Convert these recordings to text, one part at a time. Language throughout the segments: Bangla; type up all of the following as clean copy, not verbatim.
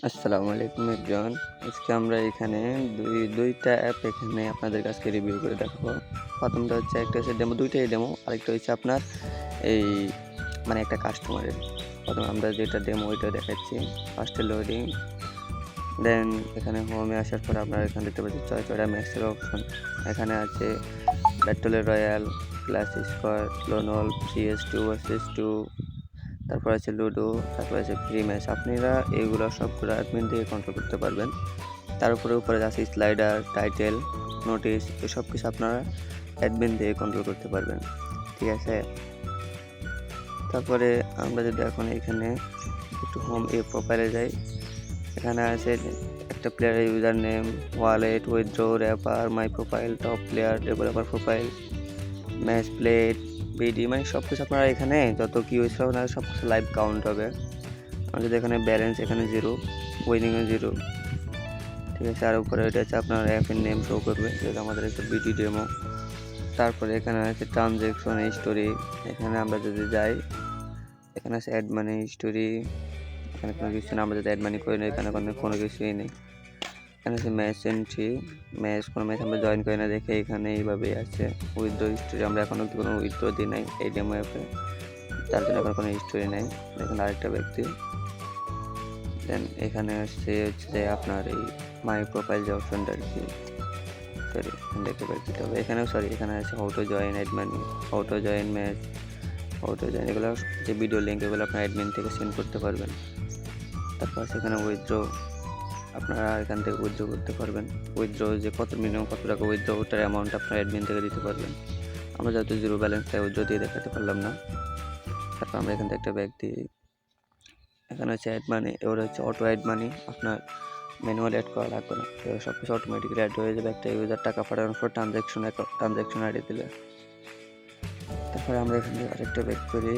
আসসালামু আলাইকুম এভরিওয়ান। আজকে আমরা এখানে দুইটা অ্যাপ এখানে আপনাদের কাছে রিভিউ করে দেখাবো। প্রথমটা হচ্ছে একটা হচ্ছে ডেমো, দুইটাই ডেমো। আরেকটা হচ্ছে আপনার এই মানে একটা কাস্টমারের। প্রথমে আমরা যেটা ডেমো ওইটা দেখাচ্ছি। ফার্স্টে লোডিং, দেন এখানে হোমে আসার পর আপনারা এখানে দেখতে পাচ্ছেন ছয়টা ম্যাচের অপশন। এখানে আছে ব্যাটল রয়্যাল, ক্লাস স্কোয়ার, লোনল, CS2 ভার্সেস 2, তারপর আছে লুডো, তারপর আছে ফ্রি ম্যাচ। আপনারা এইগুলো সবগুলো অ্যাডমিন থেকে কন্ট্রোল করতে পারবেন। তার উপরে আছে স্লাইডার, টাইটেল, নোটিশ, এসব কিছু আপনারা অ্যাডমিন দিয়ে কন্ট্রোল করতে পারবেন। ঠিক আছে, তারপরে আমরা যদি এখন এখানে একটু হোম প্রোফাইলে যাই, এখানে আছে একটা প্লেয়ারের user name, wallet, withdraw, wrapper, my profile, top player, developer profile, match played, BD, মানে সব কিছু আপনারা এখানে যত কি হয়েছিল আপনারা সব কিছু লাইভ কাউন্ট হবে। আমাদের এখানে ব্যালেন্স এখানে 0, উইনিংয়ে 0। ঠিক আছে, আর উপরে এটা হচ্ছে আপনার অ্যাপের নেম শো করবে, যেটা আমাদের একটা বিডি ডেমো। তারপরে এখানে আছে ট্রানজ্যাকশন হিস্টোরি। এখানে আমরা যদি যাই, এখানে আছে অ্যাড মানি হিস্টোরি। এখানে কোনো কিছু না, আমরা যদি অ্যাড মানি করি না, এখানে কোনো কিছুই নেই। এখানে আছে ম্যাচ এন্ট্রি, কোনো ম্যাচ আমরা জয়েন করি না দেখে এখানে এইভাবেই আছে। উইথড্র হিস্টোরি, আমরা এখনও কোনো উইথড্র দিই নাই এই ডেমো অ্যাপে, তার জন্য এখন কোনো হিস্টোরি নেই। দেখুন আরেকটা ব্যক্তি। দেন এখানে হচ্ছে যে আপনার এই মাই প্রোফাইল যে অপশনটা আর কি, সরি দেখতে পাচ্ছি, তবে এখানেও এখানে আছে how to join admin, how to join match, how to join, এগুলো যে ভিডিও লিঙ্ক এগুলো আপনার অ্যাডমিন থেকে সেন্ড করতে পারবেন। তারপর সেখানে উইথড্র, আপনারা এখান থেকে উইথড্র করতে পারবেন। উইথড্র যে মিনিমাম কত টাকা উইথড্র, ওটার অ্যামাউন্ট আপনার অ্যাডমিন থেকে দিতে পারবেন। আমরা যেহেতু জিরো ব্যালেন্স তাই উইথড্র দিয়ে দেখাতে পারলাম না। তারপর আমরা এখান থেকে একটা ব্যক্তি, এখানে হচ্ছে অ্যাড মানি, এবার হচ্ছে অটো অ্যাড মানি, আপনার ম্যানুয়ালি অ্যাড করা লাগবে না, এবার সব কিছু অটোমেটিক্যালি অ্যাড হয়ে যাবে একটা ইউজার টাকা পাঠানোর পর ট্রানজ্যাকশন আইডি দিলে। তারপরে আমরা এখান থেকে আরেকটা ব্যাক করি,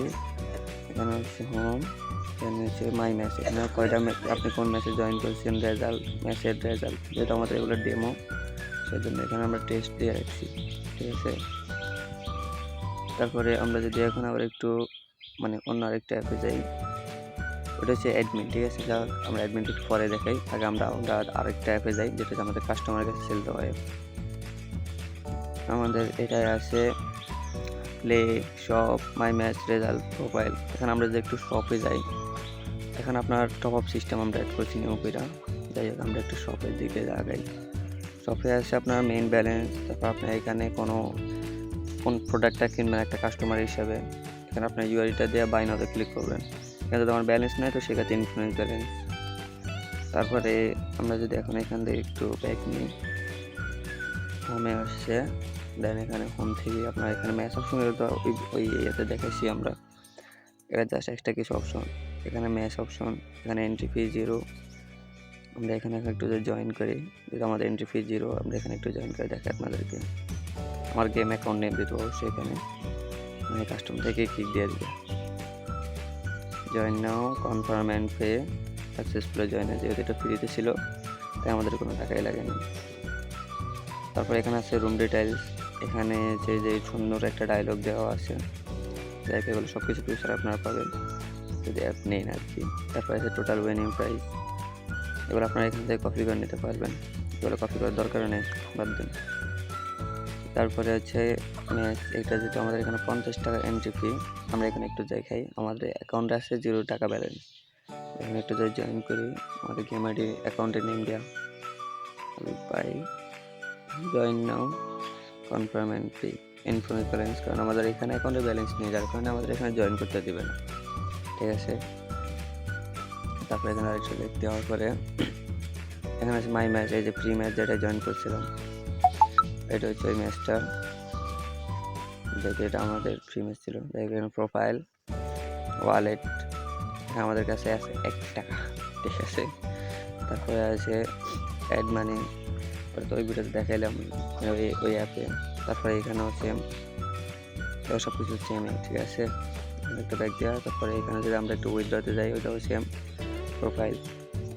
এখানে হচ্ছে হোম, এখানে হচ্ছে মাই ম্যাচ, এখানে কয়টা আপনি কোন ম্যাচে জয়েন করেছেন, রেজাল্ট, ম্যাচের রেজাল্ট, যেহেতু আমাদের এগুলো ডেমো সেই জন্য এখানে আমরা টেস্ট দিয়ে রাখছি। ঠিক আছে, তারপরে আমরা যদি এখন আবার একটু অন্য আরেকটা অ্যাপে যাই, ওটা হচ্ছে অ্যাডমিন। ঠিক আছে, যা আমরা অ্যাডমিনটা একটু পরে দেখাই, আগে আমরা আরেকটা অ্যাপে যাই যেটা আমাদের কাস্টমারের কাছে সেল দেওয়া অ্যাপ। আমাদের এটাই আছে প্লে, শপ, মাই ম্যাচ, রেজাল্ট, প্রোফাইল। এখানে আমরা যদি একটু শপে যাই, এখানে আপনার টপ আপ সিস্টেম আমরা অ্যাড করছি নিউপিরা। যাই হোক, আমরা একটু শপের দিকে আগাই। শপে আছে আপনার মেইন ব্যালেন্স, তারপর আপনার এখানে কোন প্রোডাক্টটা কিনবেন একটা কাস্টমার হিসাবে, এখানে আপনার ইউআইডিটা দিয়ে বাই নাওতে ক্লিক করবেন। এখানে যদি আমার ব্যালেন্স নেই তো সেক্ষেত্রে ইনফ্লুয়েন্স ব্যালেন্স। তারপরে আমরা যদি এখন এখান থেকে একটু ব্যাক নিই, হোমে আসছে, দেন এখানে হোম থেকে আপনার এখানে ম্যাচ অপশন, তো ওই ইয়েতে দেখাইছি আমরা, এটা জাস্ট একটা কিছু অপশন। এখানে ম্যাচ অপশন, এখানে এন্ট্রি ফি 0। আমরা এখানে একটু জয়েন করি, যেহেতু আমাদের এন্ট্রি ফি 0, আমরা এখানে একটু জয়েন করে দেখাই আপনাদেরকে। আমার গেম অ্যাকাউন্ট নেম দিতে অবশ্যই এখানে কাস্টমার থেকে ক্লিক দিয়ে দিবে, join now, confirm and pay successfully join. যেহেতু এটা ফ্রিতে ছিল তাই আমাদের কোনো টাকাই লাগেনি। তারপর এখানে আছে রুম ডিটেইলস, এখানে যে সুন্দর একটা ডায়লগ দেওয়া আছে, যাই এগুলো সব কিছু ফিউচার আপনারা পাবেন যদি অ্যাপ নেন আর কি। তারপর আছে টোটাল উইনিং প্রাইস, এগুলো আপনারা এখান থেকে কপি করে নিতে পারবেন, এগুলো কপি করার দরকার নেই, বাদ দিন। তারপরে হচ্ছে ম্যাচ, এটা যেটা আমাদের এখানে 50 টাকা এন্ট্রি ফি। আমরা এখানে একটু দেখাই, আমাদের অ্যাকাউন্টে আছে 0 টাকা ব্যালেন্স। এখানে একটু জয়েন করি, আমাদের গেম আইডি অ্যাকাউন্টের নেম দেওয়া, buy, join now, confirm and pay, infinite balance, কারণ আমাদের এখানে অ্যাকাউন্টে ব্যালেন্স নেই, যার কারণে আমাদের এখানে জয়েন করতে দেবে না। ঠিক আছে, তারপরে এখানে আরেকটু দেখতে দেওয়ার পরে এখানে আছে মাই ম্যাচ, এই যে ফ্রি ম্যাচ যেটা জয়েন করছিলাম, এটা হচ্ছে ওই ম্যাচটা, যেটা আমাদের ফ্রি ম্যাচ ছিল। এখানে প্রোফাইল, ওয়ালেট, আমাদের কাছে আছে 1 টাকা। ঠিক আছে, তারপরে আছে অ্যাড মানি, তো ওই ভিডিওতে দেখাইলাম ওই অ্যাপে। তারপরে এখানেও সেম, সব কিছু সেমই। ঠিক আছে, একটা ব্যাক দেওয়া। তারপরে এখানে যদি আমরা একটু উইথড্রতে যাই, ওইটাও সেম প্রোফাইল।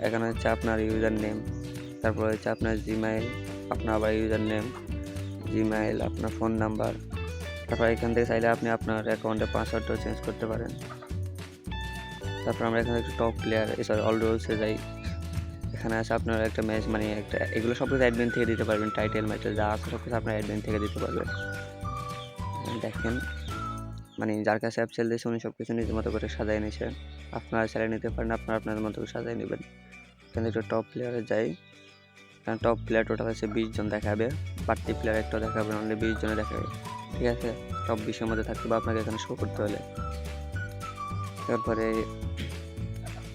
এখানে হচ্ছে আপনার ইউজার নেম, তারপরে হচ্ছে আপনার জিমেইল, আপনার আবার ইউজার নেম, জিমেইল, আপনার ফোন নাম্বার। তারপর এখান থেকে চাইলে আপনি আপনার অ্যাকাউন্টের পাসওয়ার্ডটাও চেঞ্জ করতে পারেন। তারপর আমরা এখানে একটু টপ প্লেয়ার, অল রোলসে যাই, এখানে আছে আপনার একটা ম্যাচ মানে একটা এগুলো সব কিছু অ্যাডমিন থেকে দিতে পারবেন, টাইটেল ম্যাচে যা আছে সব কিছু আপনার অ্যাডমিন থেকে দিতে পারবেন। দেখেন মানে যার কাছে অ্যাপ সেল দিয়েছে উনি সব কিছু নিজের মতো করে সাজায় নিয়েছে, আপনারা চালিয়ে নিতে পারেন, আপনাদের মতো করে সাজায় নেবেন। এখানে একটু টপ প্লেয়ারে যাই, কারণ টপ প্লেয়ার টোটাল হচ্ছে 20 জন দেখাবে, বাড়তি প্লেয়ার একটা দেখাবে, অনলি 20 জনে দেখাবে, ঠিক আছে। টপ 20-এর মধ্যে থাকতে হবে আপনাকে এখানে শো করতে হলে। তারপরে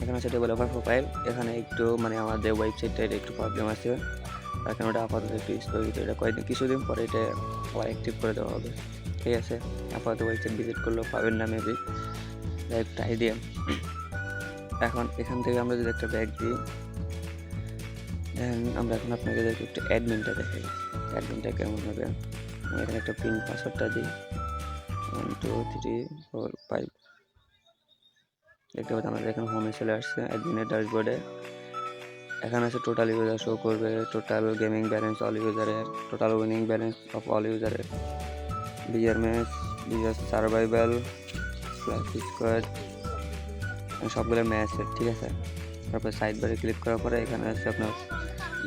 এখানে আছে ডেভেলপার প্রোফাইল, এখানে একটু মানে আমাদের ওয়েবসাইটটার একটু প্রবলেম আছে, এখন ওটা আপাতত একটু স্থগিত, এটা কিছুদিন পরে এটা আবার অ্যাক্টিভ করে দেওয়া হবে, ঠিক আছে। আপাতত ওয়েবসাইট ভিজিট করলেও পাবেন না মেবি, একটা আইডিয়া। এখন এখান থেকে আমরা যদি একটা ব্যাগ দিই, দেন আমরা এখন আপনাকে একটু অ্যাডমিনটা দেখাই, অ্যাডমিনটা কেমন হবে। আমি এখানে একটা পিন পাসওয়ার্ডটা দিই 1 2 3 4 5, দেখতে পাচ্ছি আমাদের এখানে হোমে চলে আসছে অ্যাডমিনের ড্যাশবোর্ডে। এখানে আছে টোটাল ইউজার শো করবে, টোটাল গেমিং ব্যালেন্স অল ইউজারের, total winning balance of all ইউজারের, B R match, B R survival, clash squad, সবগুলো ম্যাচের, ঠিক আছে। তারপর সাইড বারে ক্লিক করার পরে এখানে আছে আপনার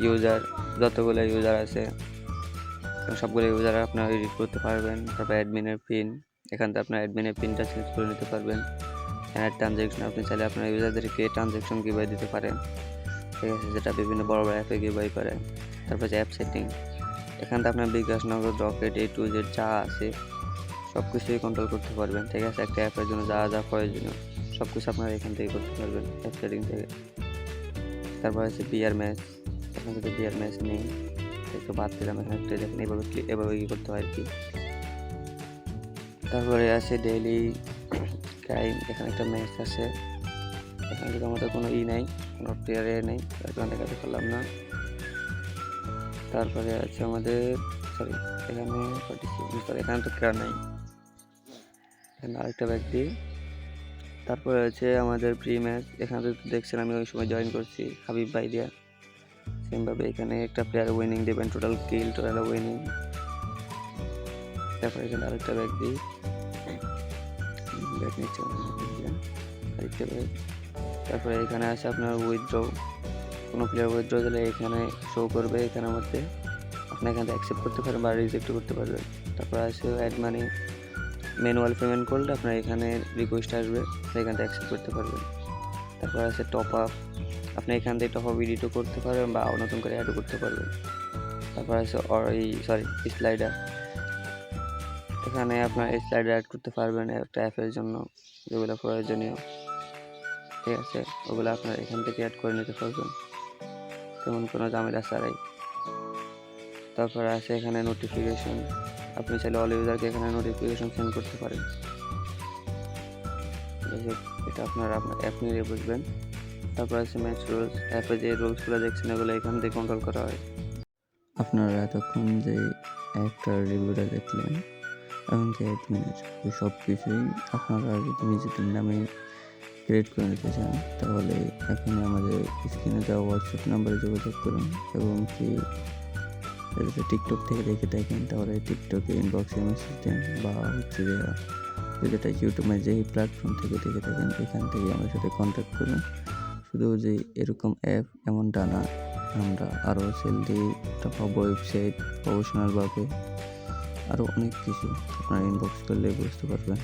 ইউজার, যতগুলো ইউজার আছে সবগুলো ইউজার আপনারা এডিট করতে পারবেন। তারপর অ্যাডমিনের পিন, এখান থেকে আপনার অ্যাডমিনের পিনটা চেঞ্জ করে নিতে পারবেন। এখানে ট্রানজ্যাকশন, আপনি চাইলে আপনার ইউজারদেরকে ট্রানজ্যাকশন গিভওয়ে দিতে পারেন, ঠিক আছে, যেটা বিভিন্ন বড় বড় অ্যাপে গিভওয়ে করে। তারপর যে অ্যাপ সেটিং, এখান থেকে আপনার বিকাশ, নগদ, রকেট, A to Z যা আছে সব কিছুই কন্ট্রোল করতে পারবেন, ঠিক আছে। একটা অ্যাপের জন্য যা যা প্রয়োজনীয় সব কিছু আপনারা এখান থেকে করতে পারবেন অ্যাপ সেটিং থেকে। তারপর আছে বিয়ার ম্যাচ, এখান থেকে বিয়ার ম্যাচ নেই, একটু বাদ দিলাম, এখানে একটা দেখেন এভাবে কি করতে হয় আর কি। তারপরে আছে ডেইলি ক্রাইম, এখানে একটা ম্যাচ আছে, এখানে কিন্তু আমাদের কোনো নাই, কোনো প্লেয়ারে নেই, এখানে দেখাতে পারলাম না। তারপরে আছে আমাদের এখানে তো প্লেয়ার নাই, এখানে আরেকটা ব্যক্তি। তারপরে আছে আমাদের প্রি ম্যাচ, এখানে তো দেখছেন আমি ওই সময় জয়েন করছি হাবিব ভাই দিয়া, সেমভাবে এখানে একটা প্লেয়ার উইনিং দেবেন, টোটাল কিল, টোটাল উইনিং। তারপরে এখানে আরেকটা ব্যাগ দিই, ব্যাগ নিচ্ছে আরেকটা ব্যাগ। তারপরে এখানে আছে আপনার উইথড্র, কোনো প্লেয়ার উইথড্র দিলে এখানে শো করবে, এখানের মধ্যে আপনি এখানে অ্যাকসেপ্ট করতে পারেন বা রিজেক্ট করতে পারবেন। তারপর আছে অ্যাড মানি, ম্যানুয়াল পেমেন্ট করলে আপনার এখানে রিকোয়েস্ট আসবে, সেখান থেকে অ্যাকসেপ্ট করতে পারবেন। তারপর আছে টপ আপ, আপনি এখান থেকে টপ আপ এডিটও করতে পারবেন বা নতুন করে অ্যাডও করতে পারবেন। তারপর আছে স্লাইডার, এখানে আপনার স্লাইডার অ্যাড করতে পারবেন একটা অ্যাপের জন্য যেগুলো প্রয়োজনীয়, ঠিক আছে, ওগুলো আপনার এখান থেকে অ্যাড করে নিতে পারবেন তেমন কোনো ঝামেলা ছাড়াই। তারপর আছে এখানে নোটিফিকেশন, আপনি চাইলে অল ইউজারকে এখানে নোটিফিকেশন সেন্ড করতে পারেন, এটা আপনার অ্যাপ নিয়ে বুঝবেন। তারপর আছে ম্যাচ রুলস, অ্যাপে যে রুলসগুলো দেখছেন এগুলো এখান থেকে কন্ট্রোল করা হয়। আপনারা এতক্ষণ যে অ্যাপটার রিভিউটা দেখলেন এমনকি অ্যাডমিনের এই সব কিছুই আপনারা যদি নিজেদের নামে ক্রিয়েট করে নিতে চান তাহলে এখনই আমাদের স্ক্রিনে দেওয়া হোয়াটসঅ্যাপ নাম্বারে যোগাযোগ করুন, এবং কি যদি টিকটক থেকে দেখে থাকেন তাহলে টিকটকে ইনবক্সে মেসেজ দেন, বা হচ্ছে যেটা ইউটিউবে যেই প্ল্যাটফর্ম থেকে দেখে থাকেন এখান থেকে আমার সাথে কন্ট্যাক্ট করুন। শুধু যে এরকম অ্যাপ এমনটা না, আমরা আরও সেল দিই, টপ ওয়েবসাইট, প্রফেশনালভাবে আরও অনেক কিছু আপনারা ইনবক্স করলে বুঝতে পারবেন।